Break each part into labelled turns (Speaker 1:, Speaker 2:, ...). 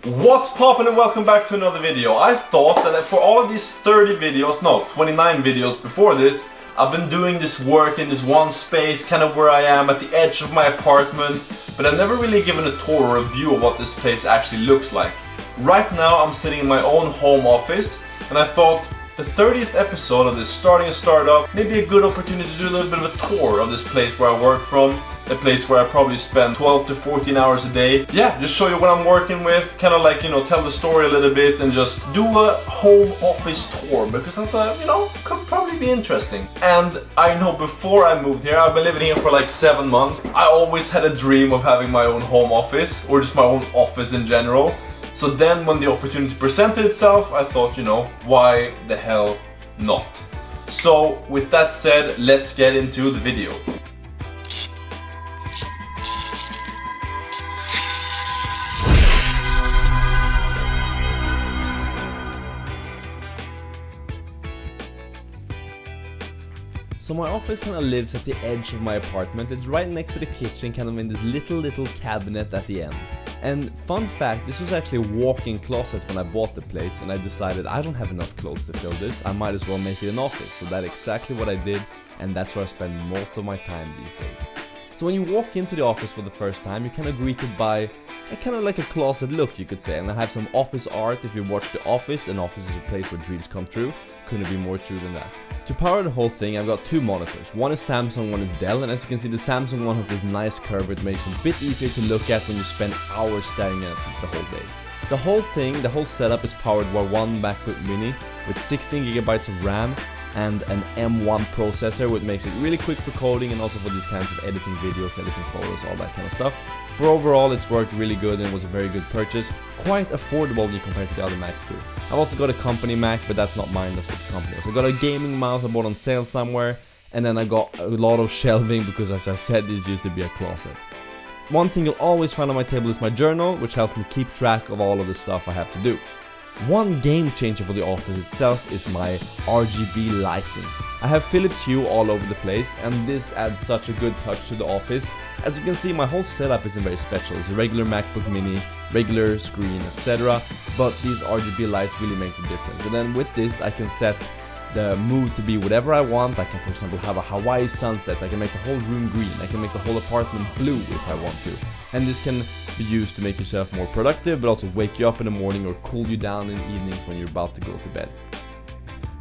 Speaker 1: What's poppin' and welcome back to another video. I thought that for all of these 30 videos, no, 29 videos before this, I've been doing this work in this one space, kind of where I am at the edge of my apartment, but I've never really given a tour or a view of what this place actually looks like. Right now I'm sitting in my own home office, and I thought the 30th episode of this Starting a Startup may be a good opportunity to do a little bit of a tour of this place where I work from. A place where I probably spend 12 to 14 hours a day. Yeah, just show you what I'm working with, kind of like, you know, tell the story a little bit and just do a home office tour because I thought, you know, could probably be interesting. And I know before I moved here, I've been living here for like 7 months. I always had a dream of having my own home office or just my own office in general. So then when the opportunity presented itself, I thought, you know, why the hell not? So with that said, let's get into the video. So my office kind of lives at the edge of my apartment. It's right next to the kitchen, kind of in this little cabinet at the end. And fun fact, this was actually a walk-in closet when I bought the place, and I decided I don't have enough clothes to fill this, I might as well make it an office. So that's exactly what I did, and that's where I spend most of my time these days. So when you walk into the office for the first time, you're kind of greeted by a kind of like a closet look, you could say. And I have some office art. If you watch The Office, an office is a place where dreams come true. Couldn't be more true than that. To power the whole thing, I've got two monitors. One is Samsung, one is Dell, and as you can see, the Samsung one has this nice curve which makes it a bit easier to look at when you spend hours staring at it the whole day. The whole thing, the whole setup is powered by one MacBook Mini with 16GB of RAM and an M1 processor, which makes it really quick for coding and also for these kinds of editing videos, editing photos, all that kind of stuff. For overall, it's worked really good and was a very good purchase. Quite affordable when you compare it to the other Macs too. I've also got a company Mac, but that's not mine, that's what the company is. I got a gaming mouse I bought on sale somewhere, and then I got a lot of shelving because, as I said, this used to be a closet. One thing you'll always find on my table is my journal, which helps me keep track of all of the stuff I have to do. One game changer for the office itself is my RGB lighting. I have Philips Hue all over the place, and this adds such a good touch to the office. As you can see, my whole setup isn't very special. It's a regular MacBook Mini, regular screen, etc. But these RGB lights really make the difference. And then with this, I can set the mood to be whatever I want. I can, for example, have a Hawaii sunset. I can make the whole room green. I can make the whole apartment blue if I want to. And this can be used to make yourself more productive, but also wake you up in the morning or cool you down in the evenings when you're about to go to bed.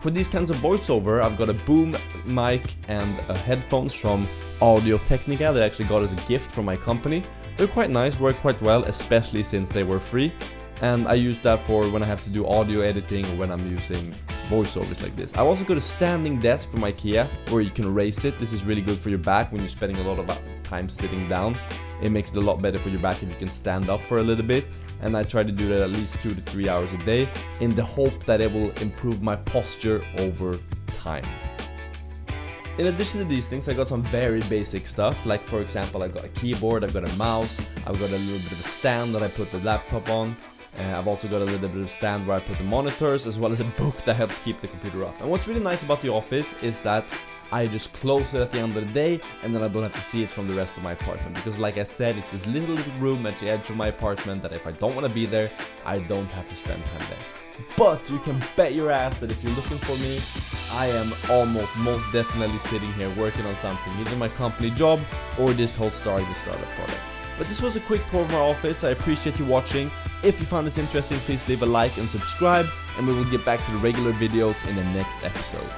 Speaker 1: For these kinds of voiceover, I've got a boom mic and headphones from Audio-Technica that I actually got as a gift from my company. They're quite nice, work quite well, especially since they were free. And I use that for when I have to do audio editing or when I'm using voiceovers like this. I also got a standing desk from IKEA where you can raise it. This is really good for your back when you're spending a lot of time sitting down. It makes it a lot better for your back if you can stand up for a little bit. And I try to do that at least 2 to 3 hours a day in the hope that it will improve my posture over time. In addition to these things, I got some very basic stuff, like for example, I've got a keyboard, I've got a mouse, I've got a little bit of a stand that I put the laptop on. I've also got a little bit of stand where I put the monitors, as well as a book that helps keep the computer up. And what's really nice about the office is that I just close it at the end of the day, and then I don't have to see it from the rest of my apartment. Because like I said, it's this little room at the edge of my apartment that if I don't want to be there, I don't have to spend time there. But you can bet your ass that if you're looking for me, I am most definitely sitting here working on something, either my company job or this whole Starting a Startup product. But this was a quick tour of my office. I appreciate you watching. If you found this interesting, please leave a like and subscribe, and we will get back to the regular videos in the next episode.